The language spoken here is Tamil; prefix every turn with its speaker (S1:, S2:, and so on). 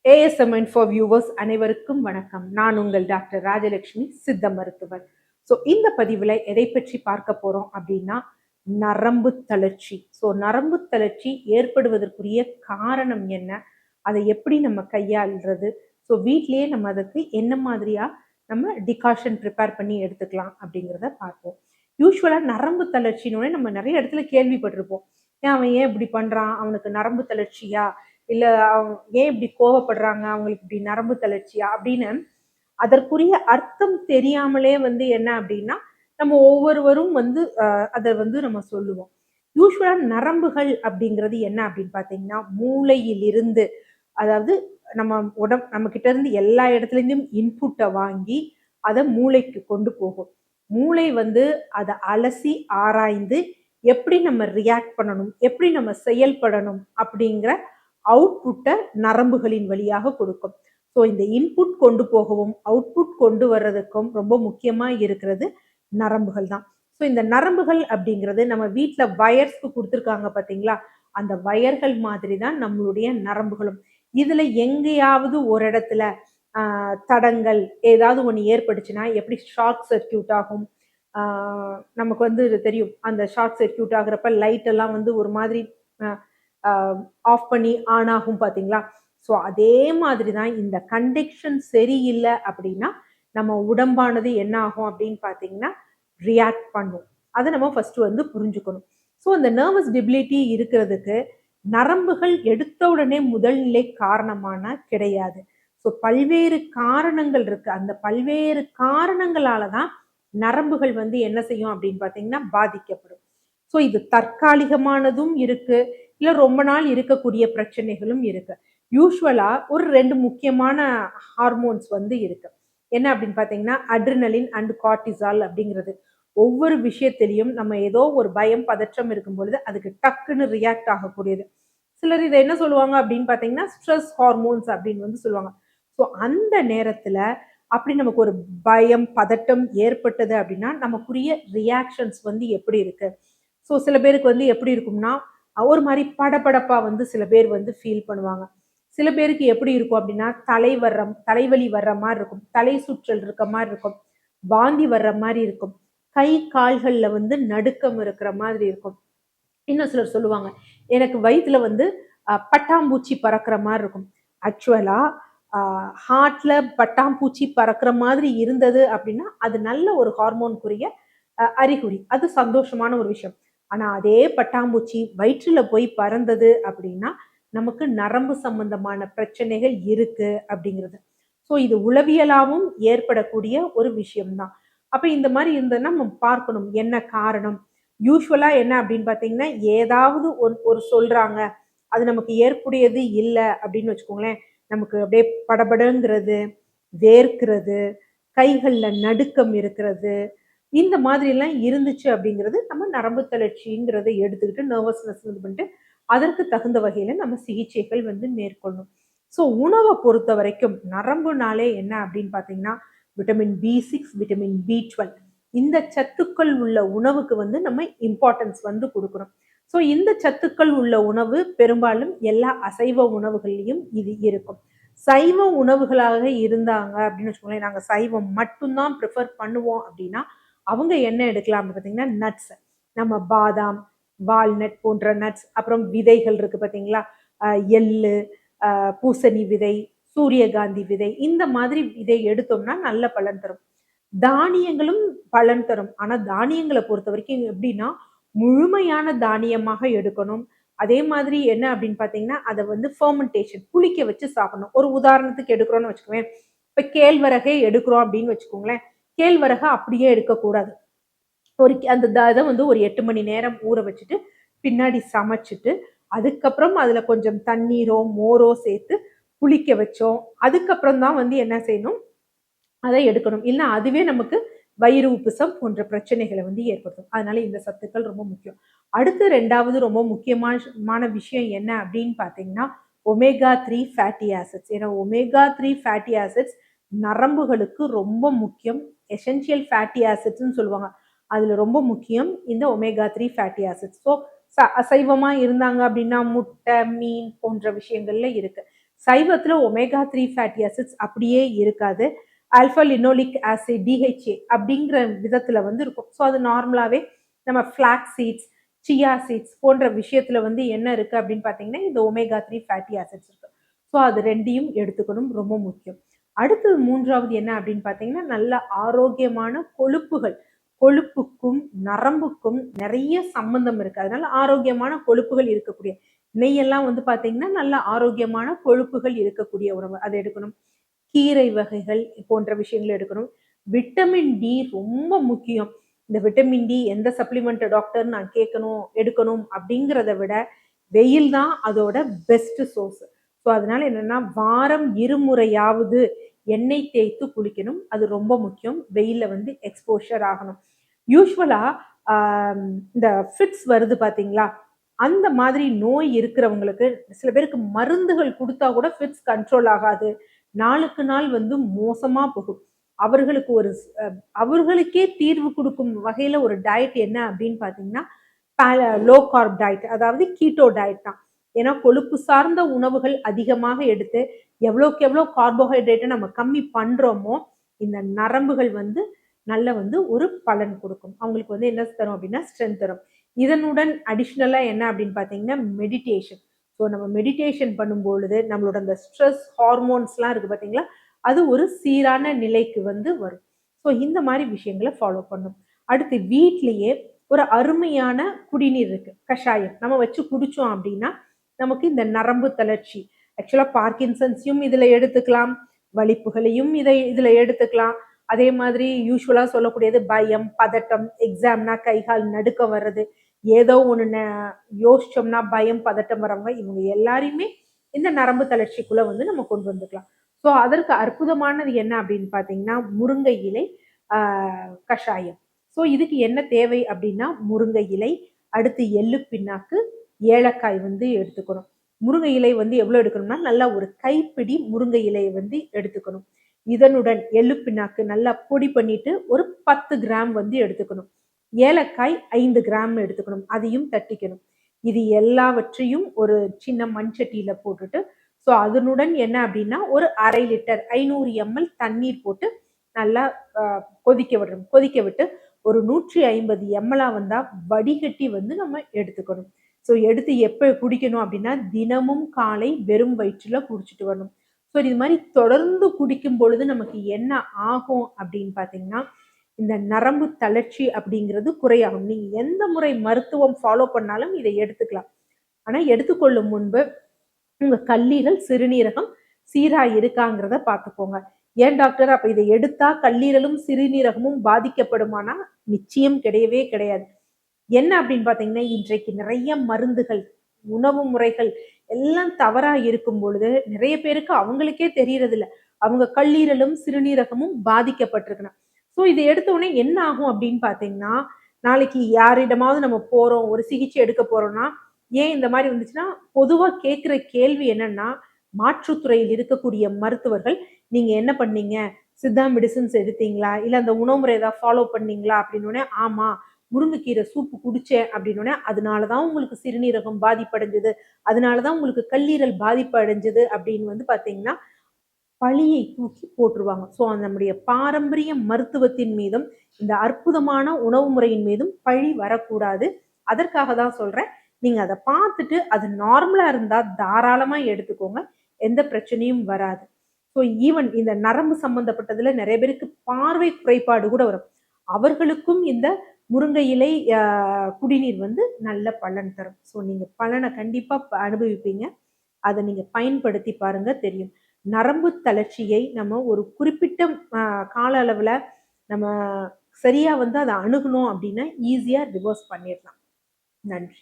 S1: ஏஎஸ்எம் இன்ஃபோ வியூவர்ஸ் அனைவருக்கும் வணக்கம். நான் உங்கள் டாக்டர் ராஜலட்சுமி, சித்த மருத்துவர். இந்த பதிவில் எதை பற்றி பார்க்க போறோம் அப்படின்னா, நரம்பு தளர்ச்சி. நரம்பு தளர்ச்சி ஏற்படுவதற்குரிய காரணம் என்ன, அதை எப்படி நம்ம கையாளுறது, வீட்லயே நம்ம அதுக்கு என்ன மாதிரியா நம்ம டிகாஷன் ப்ரிப்பேர் பண்ணி எடுத்துக்கலாம் அப்படிங்கிறத பார்ப்போம். யூஸ்வலாக நரம்பு தளர்ச்சின்னு நம்ம நிறைய இடத்துல கேள்விப்பட்டிருப்போம். அவன் ஏன் இப்படி பண்றான், அவனுக்கு நரம்பு தளர்ச்சியா, இல்ல அவங்க ஏன் இப்படி கோவப்படுறாங்க, அவங்களுக்கு இப்படி நரம்பு தளர்ச்சியா அப்படின்னு அதற்குரிய அர்த்தம் தெரியாமலே என்ன அப்படின்னா நம்ம ஒவ்வொருவரும் அதை நம்ம சொல்லுவோம். யூஸ்வலா நரம்புகள் அப்படிங்கிறது என்ன அப்படின்னு பாத்தீங்கன்னா, மூளையில் இருந்து, அதாவது நம்ம கிட்ட இருந்து எல்லா இடத்துல இருந்தும் இன்புட்டை வாங்கி அதை மூளைக்கு கொண்டு போகும். மூளை அதை அலசி ஆராய்ந்து எப்படி நம்ம ரியாக்ட் பண்ணணும், எப்படி நம்ம செயல்படணும் அப்படிங்கிற அவுட்புட்டை நரம்புகளின் வழியாக கொடுக்கும். இந்த இன்புட் கொண்டு போகவும் அவுட்புட் கொண்டு வர்றதுக்கும் ரொம்ப முக்கியமா இருக்கிறது நரம்புகள் தான். இந்த நரம்புகள் அப்படிங்கிறது நம்ம வீட்டுல வயர்ஸ்க்கு கொடுத்துருக்காங்க பாத்தீங்களா, அந்த வயர்கள் மாதிரி தான் நம்மளுடைய நரம்புகளும். இதுல எங்கேயாவது ஒரு இடத்துல தடங்கள் ஏதாவது ஒண்ணு ஏற்படுச்சுன்னா எப்படி ஷார்ட் சர்க்கியூட் ஆகும். நமக்கு தெரியும், அந்த ஷார்ட் சர்க்கியூட் ஆகுறப்ப லைட் எல்லாம் ஒரு மாதிரி ஆஃப் பண்ணி ஆன் ஆகும் பாத்தீங்களா. அதே மாதிரி தான் இந்த கண்டக்ஷன் சரியில்லை அப்படின்னா நம்ம உடம்பானது என்ன ஆகும் அப்படின்னு பார்த்தீங்கன்னா ரியாக்ட் பண்ணும். அதை நம்ம ஃபர்ஸ்ட் புரிஞ்சுக்கணும். இந்த நர்வஸ் டிபிலிட்டி இருக்கிறதுக்கு நரம்புகள் எடுத்த உடனே முதல் நிலை காரணமான கிடையாது. பல்வேறு காரணங்கள் இருக்கு. அந்த பல்வேறு காரணங்களால தான் நரம்புகள் என்ன செய்யும் அப்படின்னு பார்த்தீங்கன்னா பாதிக்கப்படும். இது தற்காலிகமானதும் இருக்கு, இல்லை ரொம்ப நாள் இருக்கக்கூடிய பிரச்சனைகளும் இருக்கு. யூஸ்வலா ஒரு 2 முக்கியமான ஹார்மோன்ஸ் இருக்கு. என்ன அப்படின்னு பார்த்தீங்கன்னா, அட்ரினலின் அண்ட் கார்டிசால் அப்படிங்கிறது. ஒவ்வொரு விஷயத்திலையும் நம்ம ஏதோ ஒரு பயம் பதற்றம் இருக்கும் பொழுது அதுக்கு டக்குன்னு ரியாக்ட் ஆகக்கூடியது. சிலர் இதை என்ன சொல்லுவாங்க அப்படின்னு பார்த்தீங்கன்னா ஸ்ட்ரெஸ் ஹார்மோன்ஸ் அப்படின்னு சொல்லுவாங்க. அந்த நேரத்துல அப்படி நமக்கு ஒரு பயம் பதட்டம் ஏற்பட்டது அப்படின்னா நமக்குரிய ரியாக்ஷன்ஸ் எப்படி இருக்கு. சில பேருக்கு எப்படி இருக்கும்னா ஒரு மாதிரி படபடப்பா சில பேர் ஃபீல் பண்ணுவாங்க. சில பேருக்கு எப்படி இருக்கும் அப்படின்னா தலைவலி வர்ற மாதிரி இருக்கும், தலை சுற்றல் இருக்க மாதிரி இருக்கும், வாந்தி வர்ற மாதிரி இருக்கும், கை கால்கள்ல நடுக்கம் இருக்கிற மாதிரி இருக்கும். இன்னும் சிலர் சொல்லுவாங்க, எனக்கு வயிற்றுல பட்டாம்பூச்சி பறக்கிற மாதிரி இருக்கும். ஆக்சுவலா ஹார்ட்ல பட்டாம்பூச்சி பறக்கிற மாதிரி இருந்தது அப்படின்னா அது நல்ல ஒரு ஹார்மோனுக்குரிய அறிகுறி, அது சந்தோஷமான ஒரு விஷயம். ஆனா அதே பட்டாம்பூச்சி வயிற்றுல போய் பறந்தது அப்படின்னா நமக்கு நரம்பு சம்பந்தமான பிரச்சனைகள் இருக்கு அப்படிங்கிறது. இது உளவியலாவும் ஏற்படக்கூடிய ஒரு விஷயம்தான். அப்ப இந்த மாதிரி இருந்ததுன்னா நம்ம பார்க்கணும் என்ன காரணம். யூஸ்வலா என்ன அப்படின்னு பாத்தீங்கன்னா, ஏதாவது ஒரு சொல்றாங்க, அது நமக்கு ஏற்புடையது இல்லை அப்படின்னு வச்சுக்கோங்களேன், நமக்கு அப்படியே படபடங்கிறது, வேர்க்கிறது, கைகள்ல நடுக்கம் இருக்கிறது, இந்த மாதிரி எல்லாம் இருந்துச்சு அப்படிங்கிறது நம்ம நரம்பு தளர்ச்சிங்கிறத எடுத்துக்கிட்டு நர்வஸ்னஸ் பண்ணிட்டு அதற்கு தகுந்த வகையில நம்ம சிகிச்சைகள் மேற்கொள்ளணும். உணவை பொறுத்த வரைக்கும் நரம்புனாலே என்ன அப்படின்னு பாத்தீங்கன்னா விட்டமின் B6, விட்டமின் B12 இந்த சத்துக்கள் உள்ள உணவுக்கு நம்ம இம்பார்ட்டன்ஸ் கொடுக்கணும். இந்த சத்துக்கள் உள்ள உணவு பெரும்பாலும் எல்லா அசைவ உணவுகள்லையும் இது இருக்கும். சைவ உணவுகளாக இருந்தாங்க அப்படின்னு வச்சுக்கோங்களேன், நாங்க சைவம் மட்டும்தான் ப்ரிஃபர் பண்ணுவோம் அப்படின்னா அவங்க என்ன எடுக்கலாம் அப்படின்னு பார்த்தீங்கன்னா நட்ஸ், நம்ம பாதாம், வால்நட் போன்ற நட்ஸ், அப்புறம் விதைகள் இருக்கு பார்த்தீங்களா, எள்ளு, பூசணி விதை, சூரியகாந்தி விதை, இந்த மாதிரி விதை எடுத்தோம்னா நல்ல பலன் தரும். தானியங்களும் பலன் தரும். ஆனா தானியங்களை பொறுத்த வரைக்கும் எப்படின்னா முழுமையான தானியமாக எடுக்கணும். அதே மாதிரி என்ன அப்படின்னு பார்த்தீங்கன்னா அதை ஃபெர்மெண்டேஷன் புளிக்க வச்சு சாப்பிடணும். ஒரு உதாரணத்துக்கு எடுக்கிறோம்னு வச்சுக்கோங்க, இப்போ கேழ்வரகை எடுக்கிறோம் அப்படின்னு வச்சுக்கோங்களேன், கேழ்வரகை அப்படியே எடுக்கக்கூடாது. அந்த இதை ஒரு 8 மணி நேரம் ஊற வச்சுட்டு பின்னாடி சமைச்சிட்டு அதுக்கப்புறம் அதுல கொஞ்சம் தண்ணீரோ மோரோ சேர்த்து புளிக்க வச்சோம். அதுக்கப்புறம் தான் என்ன செய்யணும், அதை எடுக்கணும். இல்லை அதுவே நமக்கு வயிறு உப்புசம் போன்ற பிரச்சனைகளை ஏற்படுத்தும். அதனால இந்த சத்துக்கள் ரொம்ப முக்கியம். அடுத்து 2வது ரொம்ப முக்கியமான விஷயம் என்ன அப்படின்னு பார்த்தீங்கன்னா omega-3 ஃபேட்டி ஆசிட்ஸ். ஏன்னா omega-3 ஃபேட்டி ஆசிட்ஸ் நரம்புகளுக்கு ரொம்ப முக்கியம். எசென்சியல் ஃபேட்டி ஆசிட்ஸ்ன்னு சொல்லுவாங்க, அதுல ரொம்ப முக்கியம் இந்த omega-3 ஃபேட்டி ஆசிட்ஸ். அசைவமா இருந்தாங்க அப்படின்னா முட்டை, மீன் போன்ற விஷயங்கள்ல இருக்கு. சைவத்துல ஒமேகா 3 ஃபேட்டி ஆசிட்ஸ் அப்படியே இருக்காது. ஆல்ஃபா லினோலிக் ஆசிட் டிஹெச்ஏ அப்படிங்கிற விதத்துல வந்து இருக்கும். ஸோ அது நார்மலாவே நம்ம ஃபிளாக்ஸ் சீட்ஸ், சியா சீட்ஸ் போன்ற விஷயத்துல வந்து என்ன இருக்கு அப்படின்னு பார்த்தீங்கன்னா இந்த ஒமேகா 3 ஃபேட்டி ஆசிட்ஸ் இருக்கு. ஸோ அது ரெண்டையும் எடுத்துக்கணும், ரொம்ப முக்கியம். அடுத்தது மூன்றாவது என்ன அப்படின்னு பார்த்தீங்கன்னா நல்ல ஆரோக்கியமான கொழுப்புகள். கொழுப்புக்கும் நரம்புக்கும் நிறைய சம்பந்தம் இருக்கு. அதனால ஆரோக்கியமான கொழுப்புகள் இருக்கக்கூடிய நெய்யெல்லாம் வந்து பார்த்தீங்கன்னா நல்ல ஆரோக்கியமான கொழுப்புகள் இருக்கக்கூடிய உணவு அதை எடுக்கணும். கீரை வகைகள் போன்ற விஷயங்கள் எடுக்கணும். விட்டமின் டி ரொம்ப முக்கியம். இந்த விட்டமின் டி எந்த சப்ளிமெண்ட் டாக்டர் நான் கேட்கணும் எடுக்கணும் அப்படிங்கிறத விட வெயில் தான் அதோட பெஸ்ட் சோர்ஸ். ஸோ அதனால என்னன்னா வாரம் இருமுறையாவது எண்ணெய் தேய்த்து குளிக்கணும். அது ரொம்ப முக்கியம். வெயில்ல வந்து எக்ஸ்போஷர் ஆகணும். யூஸ்வலா இந்த ஃபிட்ஸ் வருது பாத்தீங்களா, அந்த மாதிரி நோய் இருக்கிறவங்களுக்கு சில பேருக்கு மருந்துகள் கொடுத்தா கூட ஃபிட்ஸ் கண்ட்ரோல் ஆகாது. நாளுக்கு நாள் வந்து மோசமா போகும். அவர்களுக்கு ஒரு அவர்களுக்கே தீர்வு கொடுக்கும் வகையில ஒரு டயட் என்ன அப்படின்னு பாத்தீங்கன்னா லோ கார்ப் டயட், அதாவது கீட்டோ டயட் தான். ஏன்னா கொழுப்பு சார்ந்த உணவுகள் அதிகமாக எடுத்து எவ்வளோக்கு எவ்வளோ கார்போஹைட்ரேட்டை நம்ம கம்மி பண்றோமோ இந்த நரம்புகள் வந்து நல்ல வந்து ஒரு பலன் கொடுக்கும். அவங்களுக்கு வந்து என்ன தரும் அப்படின்னா ஸ்ட்ரென்த் தரும். இதனுடன் அடிஷ்னலா என்ன அப்படின்னு பார்த்தீங்கன்னா மெடிடேஷன். ஸோ நம்ம மெடிடேஷன் பண்ணும்பொழுது நம்மளோட அந்த ஸ்ட்ரெஸ் ஹார்மோன்ஸ்லாம் இருக்கு பார்த்தீங்களா, அது ஒரு சீரான நிலைக்கு வந்து வரும். ஸோ இந்த மாதிரி விஷயங்களை ஃபாலோ பண்ணும். அடுத்து வீட்லேயே ஒரு அருமையான குடிநீர் இருக்கு, கஷாயம். நம்ம வச்சு குடிச்சோம் அப்படின்னா நமக்கு இந்த நரம்பு தளர்ச்சி, ஆக்சுவலா பார்க்கின்சன்ஸையும் இதுல எடுத்துக்கலாம், வலிப்புகளையும் இதுல எடுத்துக்கலாம். அதே மாதிரி யூஸ்வலா சொல்லக்கூடியது பயம், பதட்டம், எக்ஸாம்னா கை கால் நடுக்கம் வர்றது, ஏதோ ஒண்ணு யோசிச்சோம்னா பயம் பதட்டம் வரவங்க இவங்க எல்லாரையுமே இந்த நரம்பு தளர்ச்சிக்குள்ள வந்து நம்ம கொண்டு வந்துக்கலாம். ஸோ அதற்கு அற்புதமானது என்ன அப்படின்னு பார்த்தீங்கன்னா முருங்கை இலை கஷாயம். ஸோ இதுக்கு என்ன தேவை அப்படின்னா முருங்கை இலை, அடுத்து எள்ளு பிண்ணாக்கு, ஏலக்காய் வந்து எடுத்துக்கணும். முருங்கை இலை வந்து எவ்வளவு எடுக்கணும்னா நல்லா ஒரு கைப்பிடி முருங்கை இலையை வந்து எடுத்துக்கணும். இதனுடன் எள்ளு பிண்ணாக்கு நல்லா பொடி பண்ணிட்டு ஒரு 10 கிராம் வந்து எடுத்துக்கணும். ஏலக்காய் 5 கிராம் எடுத்துக்கணும், அதையும் தட்டிக்கணும். இது எல்லாவற்றையும் ஒரு சின்ன மண் சட்டியில போட்டுட்டு ஸோ அதனுடன் என்ன அப்படின்னா ஒரு 1/2 லிட்டர் 500 ml தண்ணீர் போட்டு நல்லா கொதிக்க விடணும். கொதிக்க விட்டு ஒரு 150 ml வந்தா வடிகட்டி வந்து நம்ம எடுத்துக்கணும். ஸோ எடுத்து எப்போ குடிக்கணும் அப்படின்னா தினமும் காலை வெறும் வயிற்றுல குடிச்சிட்டு வரணும். ஸோ இது மாதிரி தொடர்ந்து குடிக்கும் பொழுது நமக்கு என்ன ஆகும் அப்படின்னு பார்த்தீங்கன்னா இந்த நரம்பு தளர்ச்சி அப்படிங்கிறது குறையாகும். நீங்க எந்த முறை மருத்துவம் ஃபாலோ பண்ணாலும் இதை எடுத்துக்கலாம். ஆனா எடுத்துக்கொள்ளும் முன்பு உங்க கல்லீரல் சிறுநீரகம் சீரா இருக்காங்கிறத பார்த்துக்கோங்க. ஏன் டாக்டர் அப்ப இதை எடுத்தா கல்லீரலும் சிறுநீரகமும் பாதிக்கப்படுமானா நிச்சயம் கிடையவே கிடையாது. என்ன அப்படின்னு பாத்தீங்கன்னா இன்றைக்கு நிறைய மருந்துகள், உணவு முறைகள் எல்லாம் தவறா இருக்கும் பொழுது நிறைய பேருக்கு அவங்களுக்கே தெரியறது இல்ல அவங்க கல்லீரலும் சிறுநீரகமும் பாதிக்கப்பட்டிருக்கணும். ஸோ இதை எடுத்த உடனே என்ன ஆகும் அப்படின்னு பாத்தீங்கன்னா நாளைக்கு யாரிடமாவது நம்ம போறோம் ஒரு சிகிச்சை எடுக்க போறோம்னா ஏன் இந்த மாதிரி வந்துச்சுன்னா பொதுவா கேட்கிற கேள்வி என்னன்னா மாற்றுத்துறையில் இருக்கக்கூடிய மருத்துவர்கள் நீங்க என்ன பண்ணீங்க, சித்தா மெடிசன்ஸ் எடுத்தீங்களா இல்ல அந்த உணவு முறை ஏதாவது ஃபாலோ பண்ணீங்களா அப்படின்னு. ஆமா முருங்கைக்கீரை சூப்பு குடிச்சேன் அப்படின்னோடனே அதனாலதான் உங்களுக்கு சிறுநீரகம் பாதிப்படைஞ்சது, அதனாலதான் உங்களுக்கு கல்லீரல் பாதிப்பு அடைஞ்சது அப்படின்னு வந்து பாத்தீங்கன்னா பழியை தூக்கி போட்டுருவாங்க. ஸோ நம்முடைய பாரம்பரிய மருத்துவத்தின் மீதும் இந்த அற்புதமான உணவு முறையின் மீதும் பழி வரக்கூடாது. அதற்காக தான் சொல்றேன். நீங்க அதை பார்த்துட்டு அது நார்மலா இருந்தா தாராளமா எடுத்துக்கோங்க, எந்த பிரச்சனையும் வராது. ஸோ ஈவன் இந்த நரம்பு சம்பந்தப்பட்டதுல நிறைய பேருக்கு பார்வை குறைபாடு கூட வரும். அவர்களுக்கும் இந்த முருங்கை இலை குடிநீர் வந்து நல்ல பலன் தரும். ஸோ நீங்க பலனை கண்டிப்பா அனுபவிப்பீங்க. அதை நீங்க பயன்படுத்தி பாருங்க, தெரியும். நரம்பு தளர்ச்சியை நம்ம ஒரு குறிப்பிட்ட கால அளவுல நம்ம சரியா வந்து அதை அணுகணும் அப்படின்னா ஈஸியா ரிவர்ஸ் பண்ணிடலாம். நன்றி.